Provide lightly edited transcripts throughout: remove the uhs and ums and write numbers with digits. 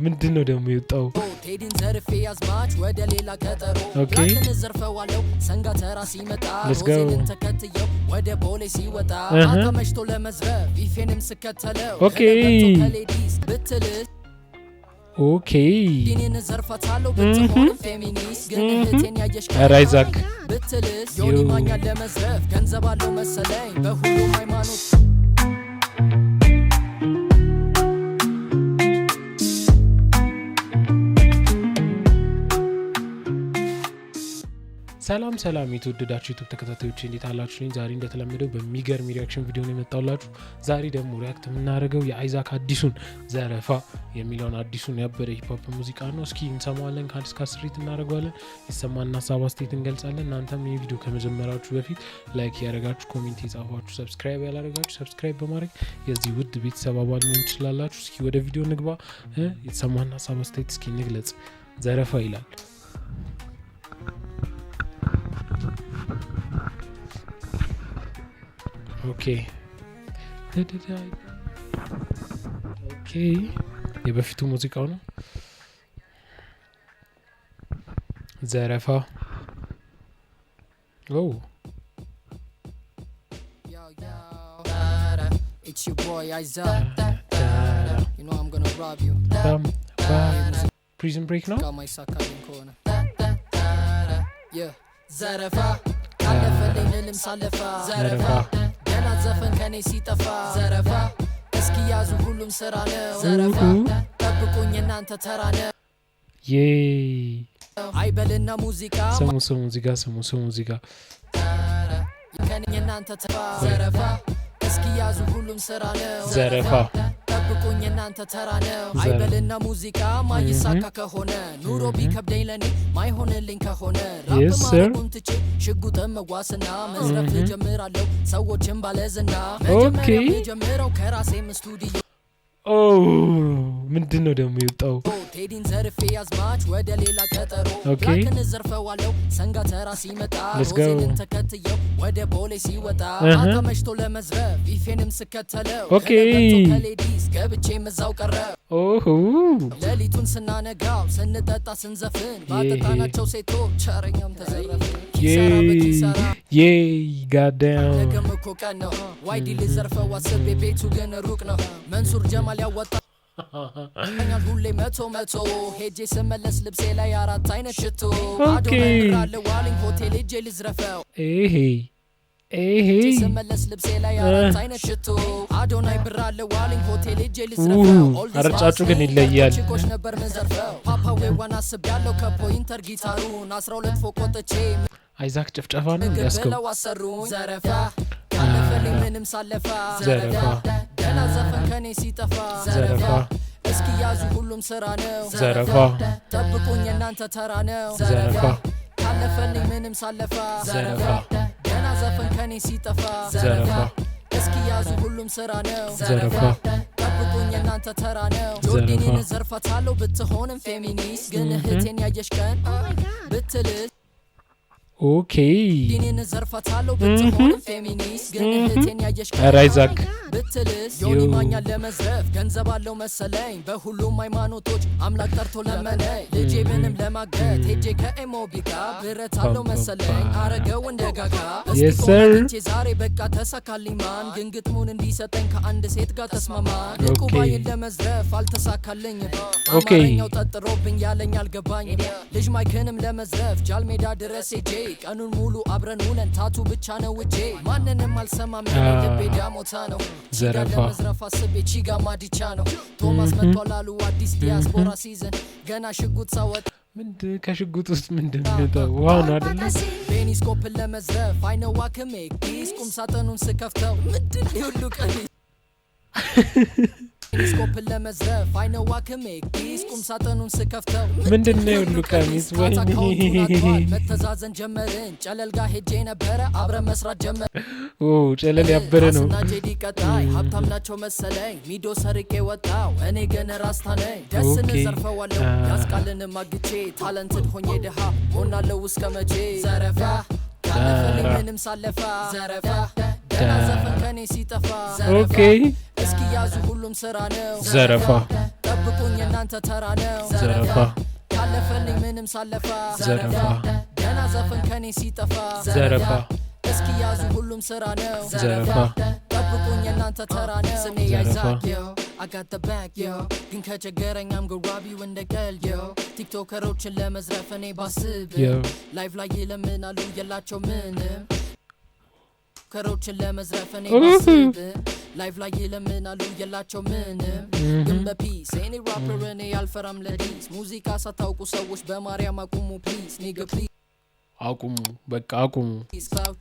ምንድነው ደግሞ የወጣው? ቴዲን ዘርፌ ያዝማች ወደ ሌላ ቀጠሮ ያንን ዘርፈዋለው ሰንጋ ተራ ሲመጣ ሮዜንን ተከትየው ወደ ቦሌ ሲወጣ አቀመሽቶ ለመዝረፍ ኢፌንም ስከተለው ከሌዲስ ብትል ኦኬ ዲኔን ዘርፋታለው ብትሆን ፌሚኒስት ግን እህቴን ያየሽ አይዛክ ብትልስ ዮኒ ማኛን ለመዝረፍ ገንዘብ አለው መሰለኝ በሁሉም ሃይማኖት ሰላም የተወደዳችሁ ዩቲዩብ ተከታታዮች እንዴት አላችሁ? ዛሬ እንደተለመደው በሚገርም ሪአክሽን ቪዲዮ ነው የመጣሁላችሁ። ዛሬ ደግሞ ሪአክት የምናደርገው የአይዛክ አዲሱን ዘረፋ የሚለውን አዲሱን ያበረ ሂፕሆፕ ሙዚቃ ነው። እስኪ እንሰማዋለን፣ ከአንድ እስከ 10 እናደርገዋለን። ይሰማና ሀሳብ አስተያየት እንገልጻለን። እናንተም ይህ ቪዲዮ ከመጀመራችሁ በፊት ላይክ ያደረጋችሁ፣ ኮሜንት የጻፋችሁ፣ ሰብስክራይብ ያላደረጋችሁ ሰብስክራይብ በማድረግ የዚህ ውድ ቤተሰብ አባል መሆን ትችላላችሁ። እስኪ ወደ ቪዲዮ እንግባ። የተሰማና ሀሳብ አስተያየት እስኪ እንግለጽ። ዘረፋ ይላል። ኦኬ የበፊቱ ሙዚቃው ነው። ዘረፋ It's your boy Isaac. You know I'm gonna rob you. Prison Break ነው። Yeah. ዘረፋ ካለፈልኝ ልልም ሳለፋ ዘረፋ ገና ዘፈን ከኔ ሲጠፋ ዘረፋ እስኪ ያዙ ሁሉም ስራ ነው ዘረፋ ጠብቁኝ እናንተ ተራ ነው አይበልና ሙዚቃ ስሙ ሙዚቃ ከኔ እናንተ ተራ ዘረፋ እስኪ ያዙ ሁሉም ስራ ነው ዘረፋ ጠብቁኝ እናንተ ተራ ነው አይበልና ሙዚቃ ማይሳካ ከሆነ ኑሮ ቢከብደኝ ለኔ ማይሆንልኝ ከሆነ ራፕ ማረጉን ትቼ ሽጉጥም መዋስና መዝረፍ ጀምራለሁ ሰዎችን ባለዝና መጀመሪያ ጀምረው ከራሴም ስቱዲዮ ምንድነው ደግሞ የወጣው? ቴዲን ዘርፌ ያዝማች ወደ ሌላ ቀጠሮ ያንን ዘርፈዋለው ሰንጋ ተራ ሲመጣ ሮዜንን ተከትየው ወደ ቦሌ ሲወጣ አቀመሽቶ ለመዝረፍ ኢፌንም ስከተለው ከሌዲስ ገብቼ መዛው ቀረ ሌሊቱን ስናነጋው ስንጠጣ ስንዘፍን ባጠጣናቸው ሴቶች ቸረኛም ተዘረፈ ጋዳም ነገም እኮ ቀን ነው ዋይዲ ልዘርፈው አስቤ ቤቱ ግን ሩቅ ነው መንሱር ጀማል ያወጣ ሁሌ መቶ ሄጄ ስመለስ ልብሴ ላይ 4 አይነት ሽቶ አዶናይ ብራለ ዋሊንግ ሆቴል ሄጄ ልዝረፈው ስመለስ ልብሴ ላይ 4 አይነት ሽቶ አዶናይ ብራለ ዋሊንግ ሆቴል ሄጄ ልዝረፈው አርጫጩ ግን ይለያል ቺኮች ነበር መዘርፈው ፓፓዌ ዋና አስብ ያለው ከፖይንተር ጊታሩን 12 ፎቅ ወጥቼ አይዛክ ጭፍጨፋ ነው ያስከው ዘረፋ ካለፈልኝ ምንም ሳለፋ ዘረፋ ገና ዘፈን ከኔ ሲጠፋ ዘረፋ እስኪ ያዙ ሁሉም ስራ ነው ዘረፋ ጠብቁኝ እናንተ ተራ ነው ዘረፋ ካለፈልኝ ምንም ሳለፋ ዘረፋ ገና ዘፈን ከኔ ሲጠፋ ዘረፋ እስኪ ያዙ ሁሉም ስራ ነው ዘረፋ ጠብቁኝ እናንተ ተራ ነው ጆርዲኔን ዘርፋታለው ብትሆንም ፌሚኒስት ግን እህቴን ያየሽ ቀን ብትልስ ኦኬ ዲኔን ዘርፋታለው ብትሆን ፌሚኒስት ግን እህቴን ያየሽ አይዛክ ብትልስ ዮኒ ማኛን ለመዝረፍ ገንዘብ አለው መሰለኝ በሁሉም ሃይማኖቶች አምላክ ጠርቶ ለመነኝ ልጄ ምንም ለማገት ሄጄ ከኤሞቢ ጋር ብረት አለው መሰለኝ አረገው እንደጋጋ እስኪ ዛሬ በቃ ተሳካልኝ ማን ግን ግጥሙን እንዲሰጠኝ ከአንድ ሴት ጋር ተስማማ ንቁባይን ለመዝረፍ አልተሳካልኝ አማርኛው ጠጥሮብኝ ያለኝ አልገባኝ ልጅ ማይክንም ለመዝረፍ ጃልሜዳ ድረስ ሄጄ ቀኑን ሙሉ አብረን ውለን ታቱ ብቻ ነው እጄ ማንንም አልሰማም የልቤ ዳሞታ ነው ዘረፋ ለመዝረፍ አስቤ ቺጋ ማዲቻ ነው ቶማስ መጥቷል አዲስ ዲያስፖራ ሲዘን ገና ሽጉጥ ሳወጥ ከሽጉጥ ውስጥ ምንድነው ዋው ነው አይደል ቤኒስኮፕን ለመዝረፍ አይነዋ ከሜ ዲስ ቁም ሳጥኑን ስከፍተው ምንድን ሁሉ ቀን ስኮፕን ለመዝረፍ አይነዋ ከሜ ዲስ ቁም ሳጥኑን ስከፍተው ምንድነው ሁሉ ቀሚስ መተዛዘን ጀመርን ጨለል ጋር ሄጄ ነበረ አብረን መስራት ጀመር ጨለል ያበረ ነው እና ጄዲ ቀጣይ ሀብታም ናቸው መሰለኝ ሚዶ ሰርቄ ወጣው እኔ ገነ ራስታ ነኝ ደስን ዘርፈዋለሁ ያስቃልን ማግቼ ታለንትድ ሆኜ ደሃ ሆናለሁ እስከ መቼ ዘረፋ ካለፈልኝ ምንም ሳለፋ ዘረፋ ገና ዘፈን ከኔ ሲጠፋ ዘረፋ እስኪ ያዙ ሁሉም ስራ ነው ዘረፋ ጠብቁኝ የናንተ ተራ ነው ዘረፋ ካለፈልኝ ምንም ሳለፋ ዘረፋ ገና ዘፈን ከኔ ሲጠፋ ዘረፋ እስኪ ያዙ ሁሉም ስራ ነው ዘረፋ ጠብቁኝ የናንተ ተራ ነው ስሜ ዘረፋ አይዛክ yo I got the back yo ግን ከቸገረኝ I'm gonna rob you in the girl yo ቲክቶከሮችን ለመዝረፍ እኔ ባስብ ላይቭ ላይ ይለምናሉ የላቸው ምንም ከሮችን ለመዝረፍ እኔ ባስብ ላይቭ ላይ ይለምናሉ የላቸው ምንም ግን በፒስ እኔ ራፐር እኔ አልፈራም ለዲስ ሙዚቃ ሳታውቁ ሰዎች በማርያም አቁሙ ፕሊዝ ኒጋ ፕሊዝ አቁሙ በቃ አቁሙ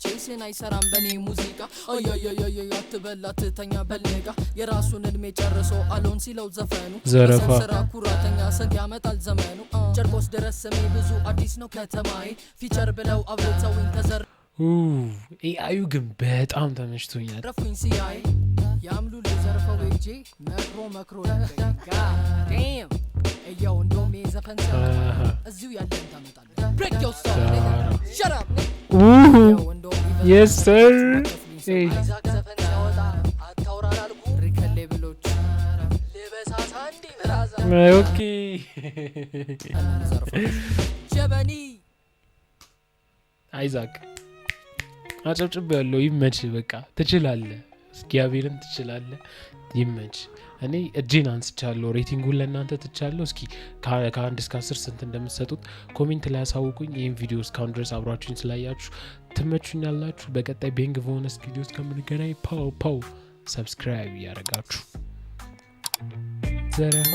ቼስን አይሰራም በኔ ሙዚቃ አያያያያ አትበላ ትተኛ በልጋ የራሱን እድሜ ጨርሶ አሎን ሲለው ዘፈኑ ዘረፋ ስራ ኩራተኛ ሰግ ያመጣል ዘመኑ ጨርቆስ ድረስ ስሜ ብዙ አዲስ ነው ከተማዬ ፊቸር ብለው አብረተውኝ ተዘር ኤአዩ ግን በጣም ተመችቶኛል ረፉኝ ሲያይ ያምሉ ለዘርፈው እጄ መክሮ ዳም እያው እንደውም የዘፈን እዚሁ ያለን ታመጣለህ break your soul nigga shut up yes sir አይዛክ ዘፈን ሲያወጣ አታውራላልኩ ሪከሌ ብሎች ለበሳሳ እንዲ ብራዛ ኦኬ ጀበኒ አይዛክ አጨብጭብ ያለው ይመች በቃ ትችላለህ እስኪያቤልን ትችላለህ ይመች እኔ እጄን አንስቻለሁ ሬቲንጉን ለእናንተ ትቻለሁ እስኪ ከ1 እስከ 10 ስንት እንደምትሰጡት ኮሜንት ላይ አሳውቁኝ ይህን ቪዲዮ እስካሁን ድረስ አብራችሁኝ ስላያችሁ ትመቹኛላችሁ በቀጣይ ቤንግ ቮነስ ቪዲዮስ ከምንገናኝ ፓው ሰብስክራይብ ያደርጋችሁ ዘረፋ